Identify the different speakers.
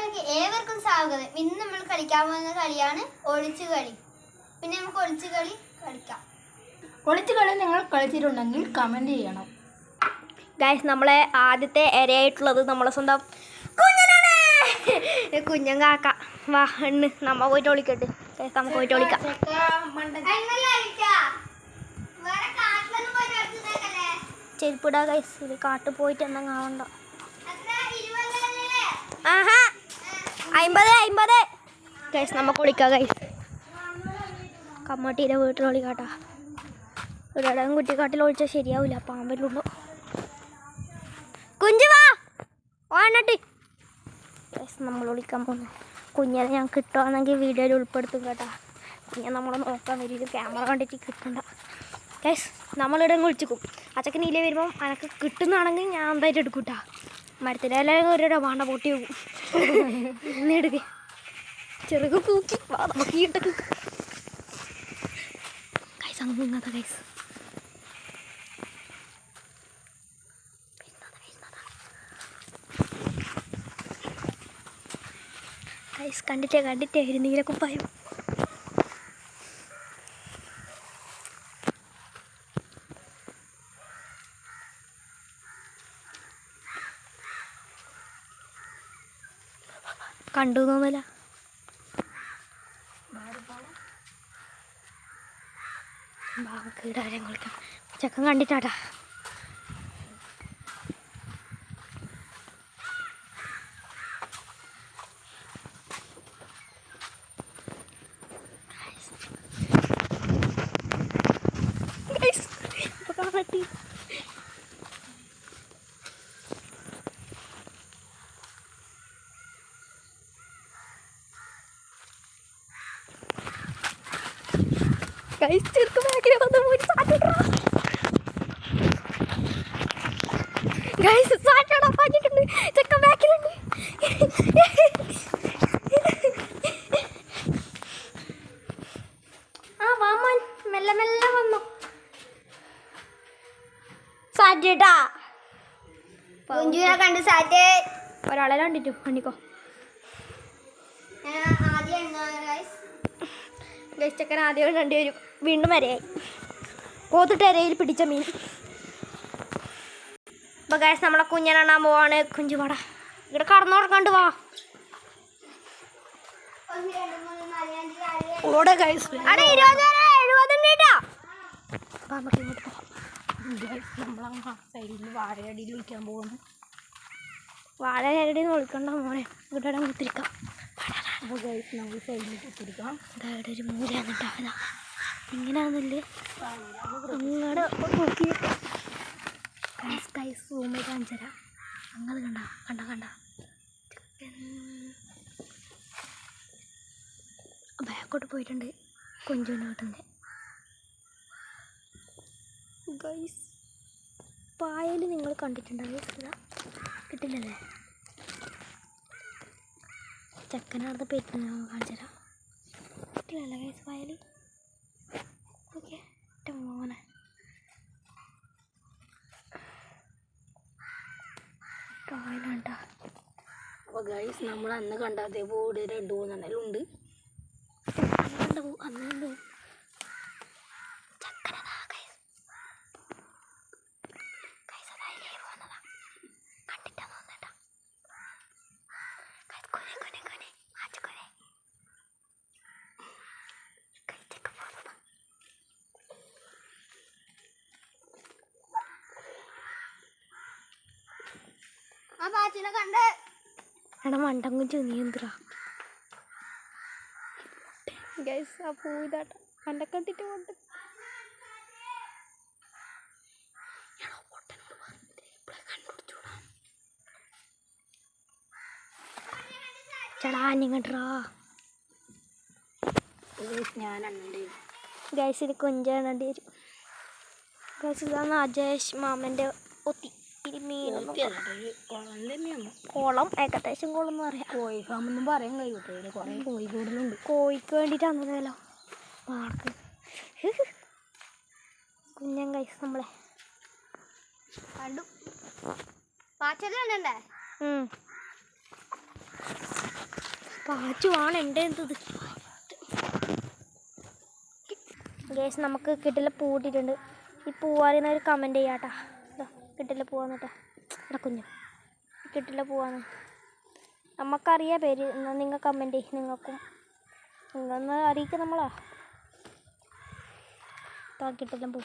Speaker 1: ചാനലിലേക്ക് ഏവർക്കും സ്വാഗതം. ഇന്ന് നമ്മൾ കളിക്കാൻ പോകുന്ന കളിയാണ് ഒളിച്ചു കളി. പിന്നെ നമുക്ക് ഒളിച്ചു കളി കളിക്കാം.
Speaker 2: ഒളിച്ചു കളി നിങ്ങൾ കളിച്ചിട്ടുണ്ടെങ്കിൽ കമൻറ്റ് ചെയ്യണം.
Speaker 3: ഗൈസ്, നമ്മളെ ആദ്യത്തെ ഇരയായിട്ടുള്ളത് നമ്മളെ സ്വന്തം കുഞ്ഞനാണ്. കുഞ്ഞൻ കാക്ക വാ എണ്ണ്, നമ്മ പോയിട്ട് ഒളിക്കട്ടെ. ഗൈസ്, നമുക്ക് പോയിട്ട് ഒളിക്കാം. ചെരുപ്പിടാ ഗൈസ്, ഇത് കാട്ടിൽ പോയിട്ട് എന്തെങ്കിലും ആവണ്ട. ആഹാ 50 ഗൈസ്, നമുക്ക് ഒളിക്കാം. ഗൈസ്, കമ്മട്ടിയുടെ വീട്ടിൽ ഒളിക്കാട്ടാ. ഇവിടെ കുറ്റിക്കാട്ടിൽ ഒളിച്ചാൽ ശരിയാവില്ല, പാമ്പലുണ്ടോ. കുഞ്ചു വാ ഓണട്ടി. ഗൈസ്, നമ്മൾ ഒളിക്കാൻ പോകുന്നു. കുഞ്ഞിനെ ഞാൻ കിട്ടുകയാണെങ്കിൽ വീഡിയോയിൽ ഉൾപ്പെടുത്തും കേട്ടാ. കുഞ്ഞെ നമ്മളെ നോക്കാൻ വരും, ക്യാമറ കണ്ടിട്ട് കിട്ടണ്ട. ഗൈസ്, നമ്മളിവിടെ വിളിച്ചിക്കും. അച്ചക്കൻ ഇല്ലേ വരുമ്പം അനക്ക് കിട്ടുന്നതാണെങ്കിൽ ഞാൻ എന്തായിട്ട് എടുക്കൂട്ടാ. മരത്തിൻ്റെ എല്ലാവരും ഓരോ വാണ്ട പൊട്ടി പോകും. എടുക്കേ ചെറുക് പൂക്കി വാ, നമുക്ക് ഈ ഇട്ടക്ക്. ഗൈസ്, അങ്ങ് നിന്നതാ. ഗൈസ്, ഗൈസ് കണ്ടിട്ടേ ഒരു നീലക്കുപ്പായം. കണ്ടു തോന്നില്ല. കീടാരം കളിക്കാം. ചക്കൻ കണ്ടിട്ടാട്ടാ. ഗൈസ്, ചെറുക്ക് ബാക്കിൽ വന്ന് പോയി സാറ്റിട്ടാ. ഗൈസ്, സാറ്റാടാ പാറ്റിട്ടുണ്ട്. ചെക്ക ബാക്കിലുണ്ട്. ആ വാമൻ മെല്ലെ മെല്ലെ വന്നു. സാറ്റിട്ടാ
Speaker 1: കുഞ്ചുവിനെ കണ്ട് സാറ്റ്.
Speaker 3: ഒരാളെ കണ്ടിട്ടു കണ്ടിക്കോ.
Speaker 1: ആദ്യം
Speaker 3: ഗൈസ്, ചെക്കൻ ആദ്യം രണ്ടുപേരും വീണ്ടും വരയായി. കോത്തിട്ട് ഇരയിൽ പിടിച്ച മീൻ. അപ്പോൾ ഗൈസ്, നമ്മളെ കുഞ്ഞനെണ്ണാൻ പോവാണ്. കുഞ്ചു പാടാ ഇവിടെ കടന്നുറങ്ങാണ്ട് വാ. ഓടെ ഗൈസ്, അവിടെ 20 വരെ 70 ഉണ്ട് കേട്ടോ. അപ്പോൾ നമുക്ക് ഇങ്ങോട്ട് പോകാം.
Speaker 2: ഗൈസ്, നമ്മളങ്ങ് സൈഡിൽ വാഴയടിയിൽ വിളിക്കാൻ പോകുന്നു.
Speaker 3: വാഴയടിയിൽ നിന്ന് വിളിക്കണ്ട മോനെ, ഇവിടെ കുത്തിരിക്കാം.
Speaker 2: അപ്പോൾ ഗൈസ്, നമ്മൾ സൈഡിൽ കുത്തിരിക്കാം.
Speaker 3: ഇവിടെ ഒരു മൂലയാണ് കേട്ടോ. അതാ ഇങ്ങനെയാണെന്നില്ലേ, അങ്ങോട്ട് നോക്കി. ഗൈസ് സൂമേ കാണിച്ചു തരാം. അങ്ങനെ കണ്ട ബാക്കോട്ട് പോയിട്ടുണ്ട് കുഞ്ചുവിൻ്റെ വീട്ടിൻ്റെ. ഗൈസ്, പായൽ നിങ്ങൾ കണ്ടിട്ടുണ്ടാവും. കിട്ടില്ലല്ലേ? ചെക്കനടുത്ത് പെറ്റ് കാണിച്ചു തരാം. കിട്ടില്ലല്ലേ ഗൈസ് പായൽ? ഓക്കെ മോനെ, പായലാണ്ടാ.
Speaker 2: അപ്പോൾ ഗൈസ്, നമ്മൾ അന്ന് കണ്ട അതേപോലെ 2-3 എണ്ണെല്ലാം ഉണ്ട്.
Speaker 3: അന്ന്
Speaker 1: ആ പാച്ചിനെ കണ്ട്
Speaker 3: എടാ മണ്ടങ്ങും ചെന്നിയന്ത്രാ. ഗൈസ്, ആ പൂതാട്ട കണ്ട കണ്ടിട്ട് കൊണ്ട് ചേടാ നിങ്ങട്ടാ.
Speaker 2: ഞാൻ അണ്ണൻ്റെ
Speaker 3: ഗൈസ്, ഇത് കൊഞ്ചാണ്ടി വരും. ഗൈസ്, ഇതാണ് അജേഷ് മാമൻ്റെ ഒത്തി. കുളം, ഏകദേശം കുളം എന്ന് പറയാം.
Speaker 2: കോഴി ഫാമൊന്നും പറയാൻ കഴിയട്ടെ. കുറേ കോഴിക്കൂടുന്നുണ്ട്.
Speaker 3: കോഴിക്ക് വേണ്ടിയിട്ടാണെന്നല്ലോ മാർക്ക്. കുഞ്ഞൻ ഗൈസ് നമ്മളെ
Speaker 1: കണ്ടു. പാച്ചല് കണ്ടേ?
Speaker 3: പാച്ചുവാണ് എൻ്റെ എന്തത്. ഗേസ് നമുക്ക് കിട്ടില്ല പൂ ഇട്ടിട്ടുണ്ട്. ഈ പൂവാറിയുന്ന ഒരു കമൻറ്റ് ചെയ്യാട്ടാ. കിട്ടില്ല പൂവാന്നിട്ടാ കുഞ്ഞു കിട്ടില്ല പൂവാന്ന് നമുക്കറിയാം പേര്. എന്നാൽ നിങ്ങൾ കമൻറ്റ് ചെയ്യും. നിങ്ങൾക്കും നിങ്ങളൊന്ന് അറിയിക്കുക നമ്മളാ. കിട്ടില്ല പൂ.